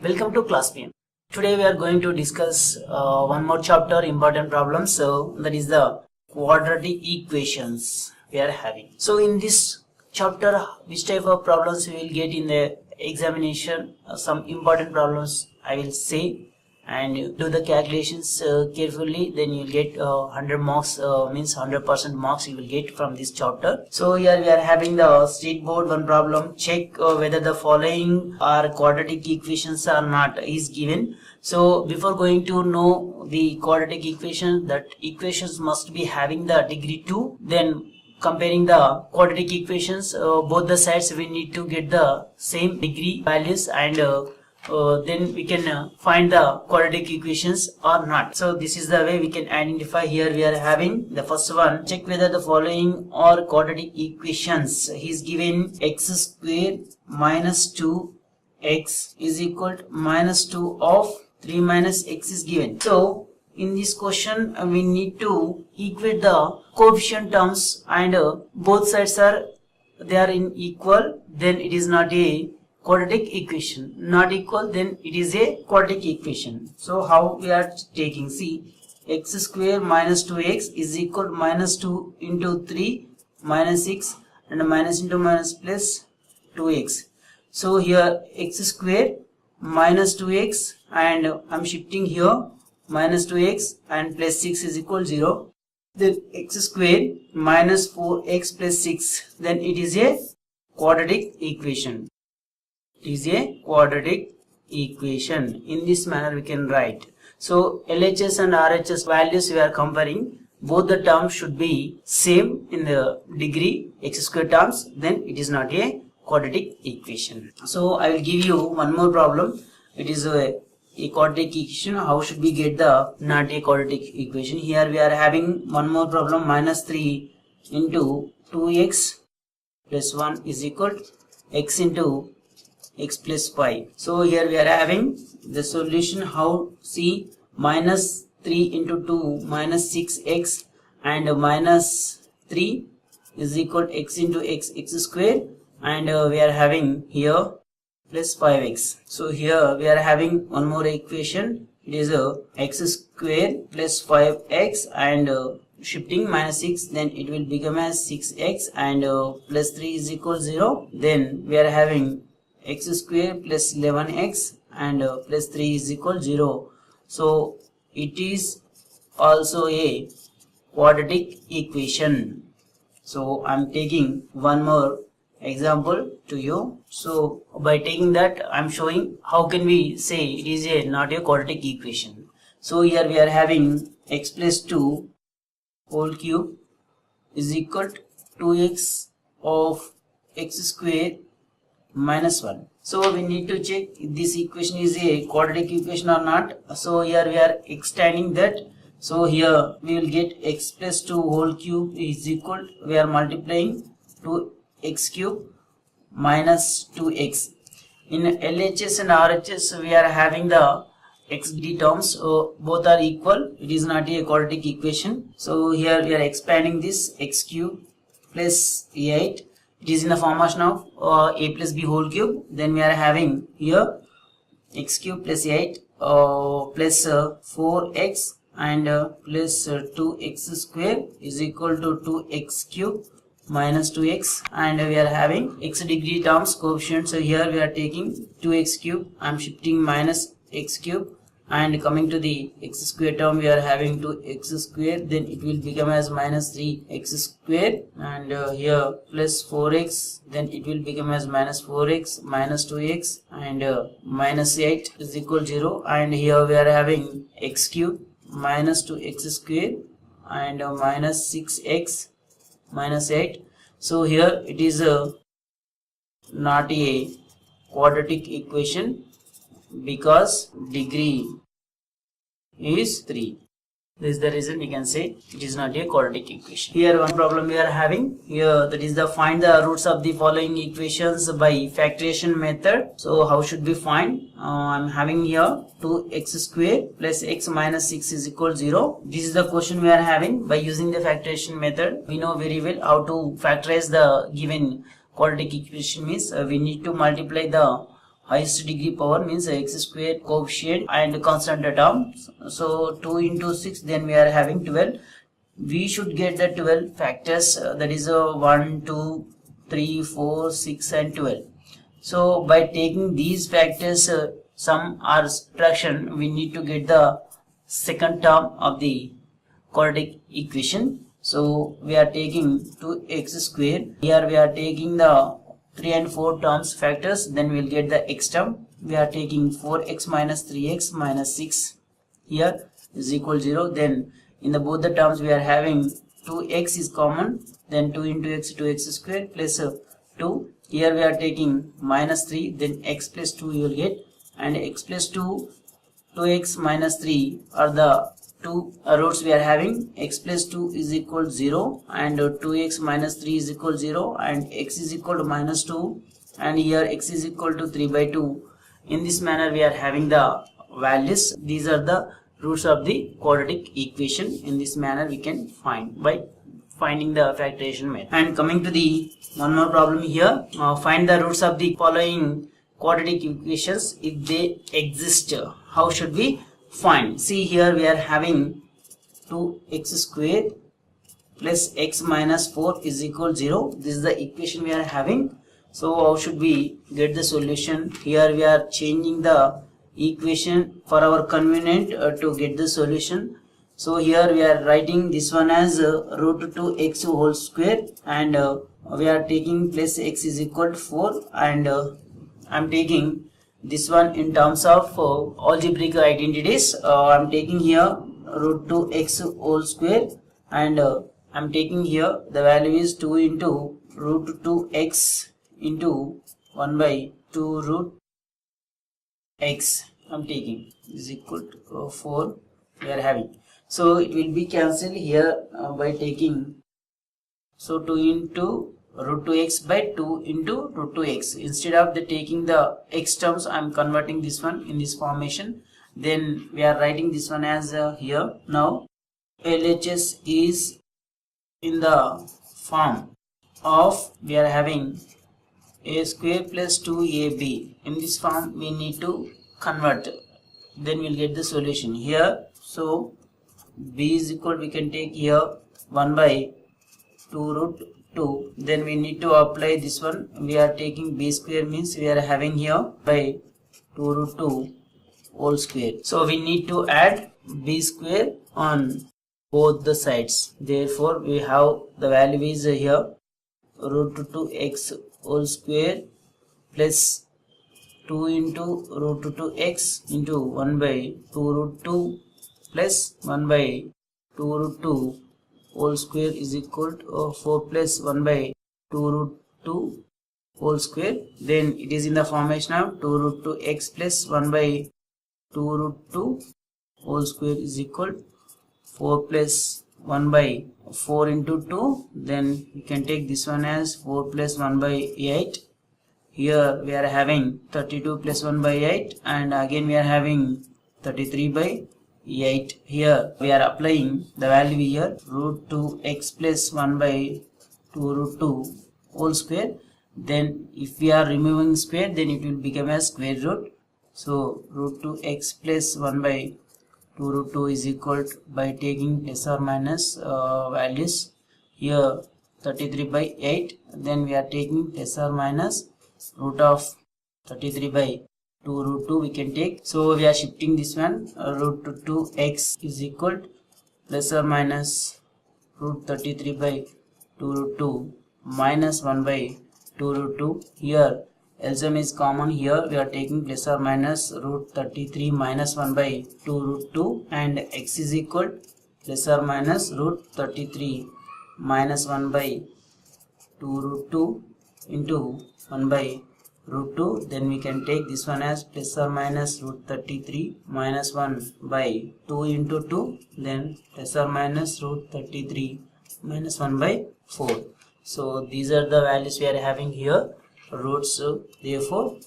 Welcome to Class PM. Today we are going to discuss one more chapter, important problems. So that is the quadratic equations we are having. So in this chapter, which type of problems we will get in the examination? Some important problems I will say, and you do the calculations carefully, then you'll get 100 marks, means 100% marks you will get from this chapter. So here we are having the state board one problem. Check whether the following are quadratic equations or not is given. So before going to know the quadratic equation, that equations must be having the degree 2. Then comparing the quadratic equations, both the sides we need to get the same degree values, and then we can find the quadratic equations or not. So this is the way we can identify. Here we are having the first one. Check whether the following are quadratic equations. He is given x square minus 2x is equal to minus 2 of 3 minus x is given. So in this question we need to equate the coefficient terms, and both sides are in equal, then it is not a quadratic equation. Not equal, then it is a quadratic equation. So how we are taking? See, x square minus 2x is equal to minus 2 into 3 minus 6, and minus into minus plus 2x. So here x square minus 2x, and I am shifting here minus 2x and plus 6 is equal to 0. Then x square minus 4x plus 6, then it is a quadratic equation. It is a quadratic equation. In this manner we can write. So LHS and RHS values we are comparing. Both the terms should be same in the degree x square terms, then it is not a quadratic equation. So I will give you one more problem. It is a quadratic equation. How should we get the not a quadratic equation? Here we are having one more problem. Minus 3 into 2x plus 1 is equal to x into x plus 5. So here we are having the solution. How? See, minus 3 into 2 minus 6x, and minus 3 is equal to x into x square, and we are having here plus 5x. So here we are having one more equation. It is x square plus 5x, and shifting minus 6, then it will become as 6x, and plus 3 is equal to 0. Then we are having x square plus 11x, and plus 3 is equal to 0. So it is also a quadratic equation. So I am taking one more example to you. So by taking that, I am showing how can we say it is not a quadratic equation. So here we are having x plus 2 whole cube is equal to 2x of x square minus 1. So we need to check if this equation is a quadratic equation or not. So here we are extending that. So here we will get x plus 2 whole cube is equal to, we are multiplying 2x cube minus 2x. In LHS and RHS we are having the xd terms, so both are equal. It is not a quadratic equation. So here we are expanding this x cube plus 8. It is in the formation of a plus b whole cube. Then we are having here x cube plus 8 plus 4x, and plus 2x square is equal to 2x cube minus 2x, and we are having x degree terms coefficient. So here we are taking 2x cube. I am shifting minus x cube, and coming to the x square term we are having 2x square, then it will become as minus 3x square, and here plus 4x, then it will become as minus 4x minus 2x, and minus 8 is equal to 0, and here we are having x cube minus 2x square, and minus 6x minus 8. So here it is not a quadratic equation because degree is 3. This is the reason we can say it is not a quadratic equation. Here one problem we are having here, that is the find the roots of the following equations by factorization method. So how should we find? I am having here 2x square plus x minus 6 is equal to 0. This is the question we are having by using the factorization method. We know very well how to factorize the given quadratic equation. Means we need to multiply the highest degree power means x square coefficient and constant term. So 2 into 6, then we are having 12. We should get the 12 factors, that is 1, 2, 3, 4, 6 and 12. So by taking these factors, sum or subtraction, we need to get the second term of the quadratic equation. So we are taking 2x square. Here we are taking the 3 and 4 terms factors, then we will get the x term. We are taking 4x minus 3x minus 6 here is equal 0. Then in the both the terms we are having 2x is common, then 2 into x, 2x square plus 2. Here we are taking minus 3, then x plus 2 you will get, and x plus 2, 2x minus 3 are the two roots we are having. X plus 2 is equal 0 and 2x minus 3 is equal 0 and x is equal to minus 2, and here x is equal to 3 by 2. In this manner we are having the values. These are the roots of the quadratic equation. In this manner we can find by finding the factorization method. And coming to the one more problem here, find the roots of the following quadratic equations if they exist. How should we find? See, here we are having 2x square plus x minus 4 is equal 0. This is the equation we are having. So how should we get the solution? Here we are changing the equation for our convenient to get the solution. So here we are writing this one as root 2x whole square, and we are taking plus x is equal to 4, and I am taking this one in terms of algebraic identities. I am taking here root 2x whole square, and I am taking here the value is 2 into root 2x into 1 by 2 root x. I am taking is equal to 4 we are having. So it will be cancelled here by taking, so 2 into root 2x by 2 into root 2x. Instead of the taking the x terms, I am converting this one in this formation. Then we are writing this one as here. Now LHS is in the form of, we are having a square plus 2ab. In this form we need to convert, then we will get the solution here. So b is equal, we can take here 1 by 2 root 2. Then we need to apply this one. We are taking b square means we are having here by 2 root 2 whole square. So we need to add b square on both the sides. Therefore we have the value is here root 2x whole square plus 2 into root 2x into 1 by 2 root 2 plus 1 by 2 root 2 whole square is equal to 4 plus 1 by 2 root 2 whole square. Then it is in the formation of 2 root 2x plus 1 by 2 root 2 whole square is equal 4 plus 1 by 4 into 2. Then you can take this one as 4 plus 1 by 8. Here we are having 32 plus 1 by 8, and again we are having 33 by 8. Here we are applying the value here root 2x plus 1 by 2 root 2 whole square. Then if we are removing square, then it will become a square root. So root 2x plus 1 by 2 root 2 is equal to, by taking plus or minus values here 33 by 8, then we are taking plus or minus root of 33 by 2 root 2 we can take. So we are shifting this one, root 2x is equal to plus or minus root 33 by 2 root 2 minus 1 by 2 root 2. Here LCM is common, here we are taking plus or minus root 33 minus 1 by 2 root 2, and x is equal plus or minus root 33 minus 1 by 2 root 2 into 1 by root 2. Then we can take this one as plus or minus root 33 minus 1 by 2 into 2, then plus or minus root 33 minus 1 by 4. So these are the values we are having here, roots. Therefore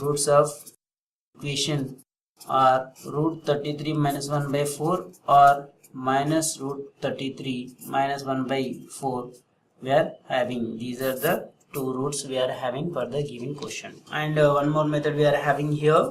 roots of equation are root 33 minus 1 by 4 or minus root 33 minus 1 by 4 we are having. These are the two roots we are having for the given question. And one more method we are having here.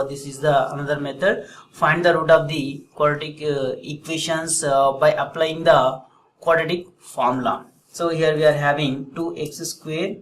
This is the another method. Find the root of the quadratic equations by applying the quadratic formula. So here we are having 2x square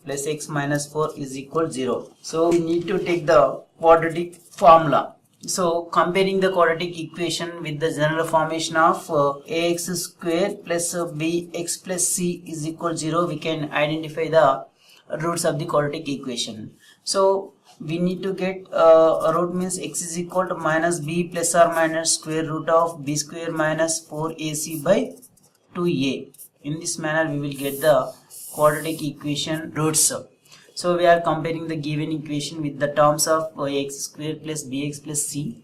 plus x minus 4 is equal 0. So we need to take the quadratic formula. So comparing the quadratic equation with the general formation of ax square plus bx plus c is equal 0, we can identify the roots of the quadratic equation. So we need to get a root means x is equal to minus b plus or minus square root of b square minus 4ac by 2a. In this manner we will get the quadratic equation roots. So we are comparing the given equation with the terms of x square plus bx plus c.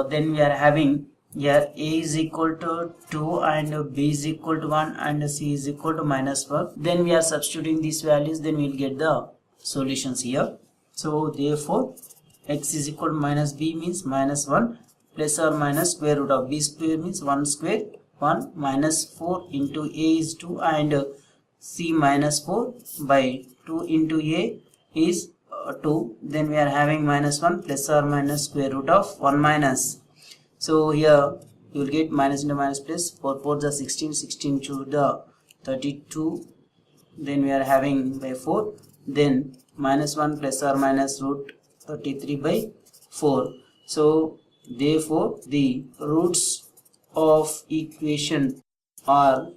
Then we are having here a is equal to 2 and b is equal to 1 and c is equal to minus 4. Then we are substituting these values, then we will get the solutions here. So therefore x is equal to minus b means minus 1 plus or minus square root of b square means 1 square 1 minus 4 into a is 2 and c minus 4 by 2 into a is 2. Then we are having minus 1 plus or minus square root of 1 minus. So here you will get minus into minus plus 4 4 the 16, 16 to the 32. Then we are having by 4. Then minus 1 plus or minus root 33 by 4. So therefore the roots of equation are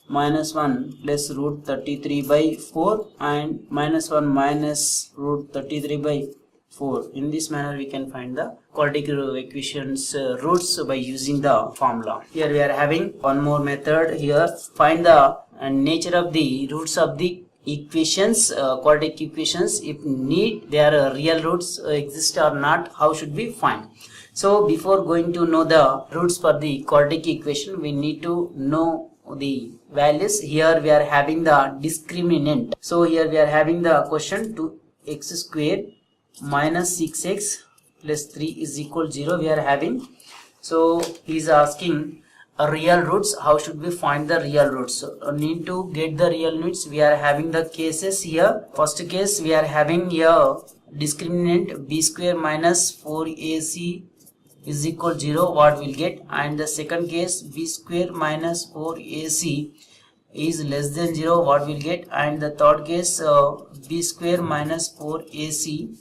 minus 1 plus root 33 by 4 and minus 1 minus root 33 by 4. In this manner we can find the quadratic equations roots by using the formula. Here we are having one more method here. Find the nature of the roots of the equations, quadratic equations. If need their real roots exist or not, how should we find? So before going to know the roots for the quadratic equation, we need to know the values. Here we are having the discriminant. So here we are having the question 2x square minus 6x plus 3 is equal 0 we are having. So he is asking real roots. How should we find the real roots? So need to get the real roots. We are having the cases here. First case we are having here discriminant b square minus 4ac is equal 0, what we'll get. And the second case b square minus 4ac is less than 0, what we'll get. And the third case b square minus 4ac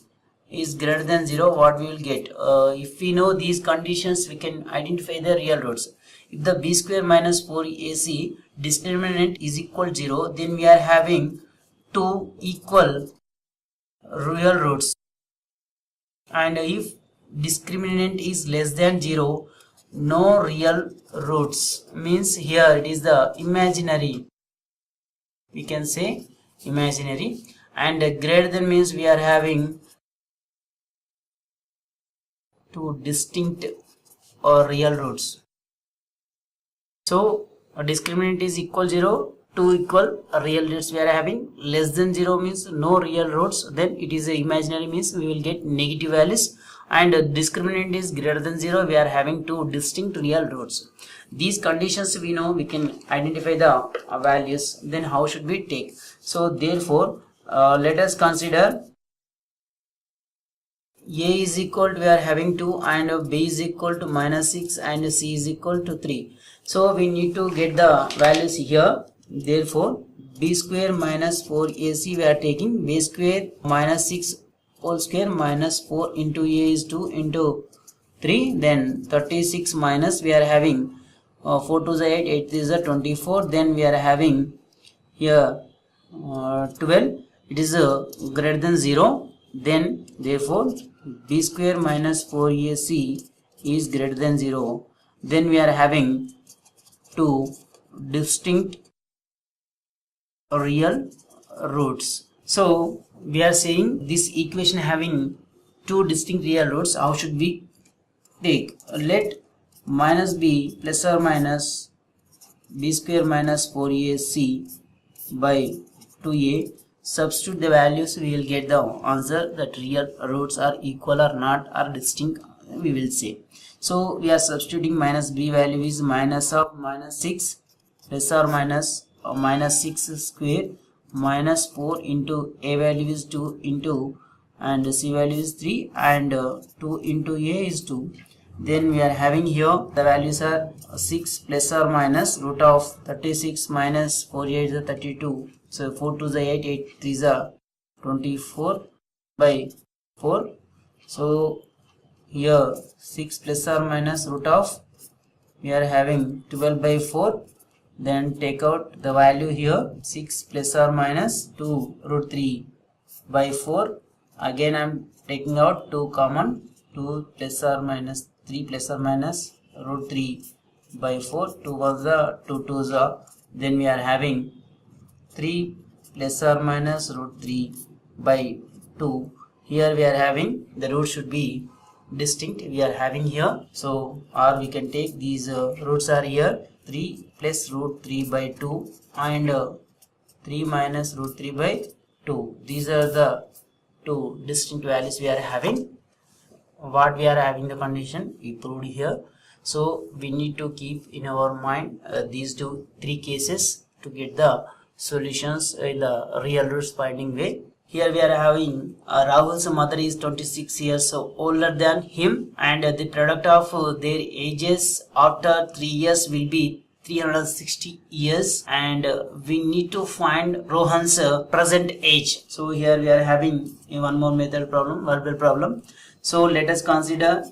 is greater than 0, what we will get. If we know these conditions, we can identify the real roots. If the b square minus 4ac discriminant is equal 0, then we are having two equal real roots. And if discriminant is less than 0, no real roots, means here it is the imaginary, we can say imaginary. And greater than means we are having two distinct or real roots. So a discriminant is equal 0, two equal real roots we are having. Less than 0 means no real roots, then it is a imaginary, means we will get negative values. And discriminant is greater than 0, we are having two distinct real roots. These conditions we know, we can identify the values. Then how should we take? So therefore let us consider a is equal to, we are having 2 and b is equal to minus 6 and c is equal to 3. So we need to get the values here. Therefore b square minus 4ac we are taking b square minus 6 whole square minus 4 into a is 2 into 3. Then 36 minus we are having 4 to the 8, 8 is the 24. Then we are having here 12. It is greater than 0. Then therefore b square minus 4ac is greater than 0. Then we are having two distinct real roots. So we are saying this equation having two distinct real roots. How should we take? Let minus b plus or minus b square minus 4ac by 2a, substitute the values, we will get the answer that real roots are equal or not or distinct, we will say. So we are substituting minus b value is minus of minus 6 plus or minus minus 6 square minus 4 into a value is 2 into and c value is 3 and 2 into a is 2. Then we are having here the values are 6 plus or minus root of 36 minus 4 8 is 32. So 4 2 is 8, 8 3 is 24 by 4. So here 6 plus or minus root of we are having 12 by 4. Then take out the value here 6 plus or minus 2 root 3 by 4. Again I am taking out 2 common, 2 plus or minus 3 plus or minus root 3 by 4. 2 was the 2 2s are. Then we are having 3 plus or minus root 3 by 2. Here we are having the root should be distinct. We are having here. So or we can take these roots are here 3 plus root 3 by 2 and 3 minus root 3 by 2. These are the two distinct values we are having. What we are having the condition we proved here. So we need to keep in our mind these three cases to get the solutions in the real roots finding way. Here we are having Rahul's mother is 26 years older than him and the product of their ages after 3 years will be 360 years and we need to find Rohan's present age. So here we are having one more method problem, verbal problem. So let us consider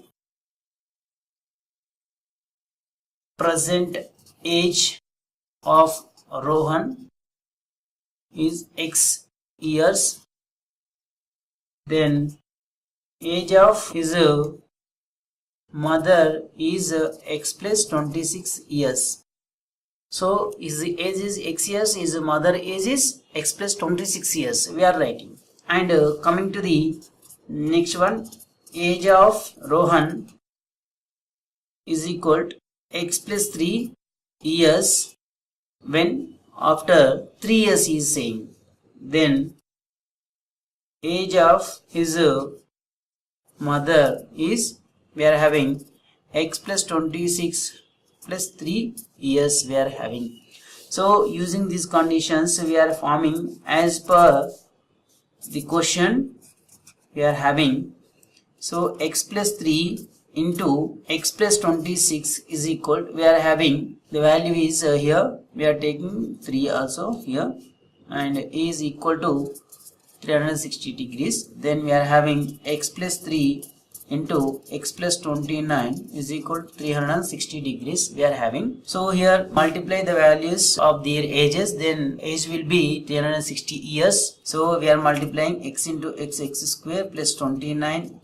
present age of Rohan is x years. Then age of his mother is x plus 26 years. So his age is x years, his mother age is x plus 26 years. We are writing. And coming to the next one, age of Rohan is equal to x plus 3 years when after 3 years he is saying. Then age of his mother is we are having x plus 26 plus 3 years we are having. So using these conditions we are forming as per the question we are having. So x plus 3 into x plus 26 is equal we are having the value is here we are taking 3 also here and a is equal to 360 degrees. Then we are having x plus 3 into x plus 29 is equal to 360 degrees we are having. So here multiply the values of their ages, then age will be 360 years. So we are multiplying x into x square plus 29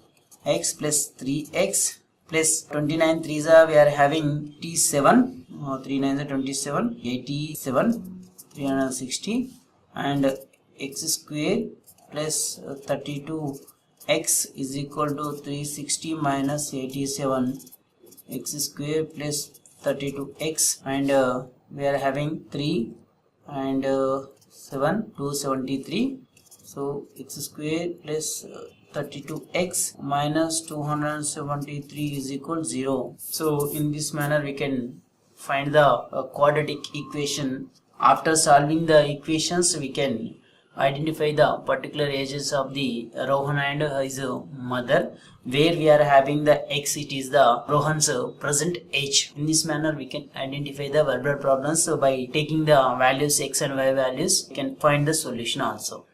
x plus 3x plus 29 3s are we are having 87 3 9s are 27 87 360 and x square plus 32 x is equal to 360 minus 87 x square plus 32x and we are having 3 and 7 273. So x square plus 32x minus 273 is equal to 0. So in this manner we can find the quadratic equation. After solving the equations we can identify the particular ages of the Rohan and his mother, where we are having the x, it is the Rohan's present age. In this manner we can identify the verbal problems. So by taking the values x and y values we can find the solution also.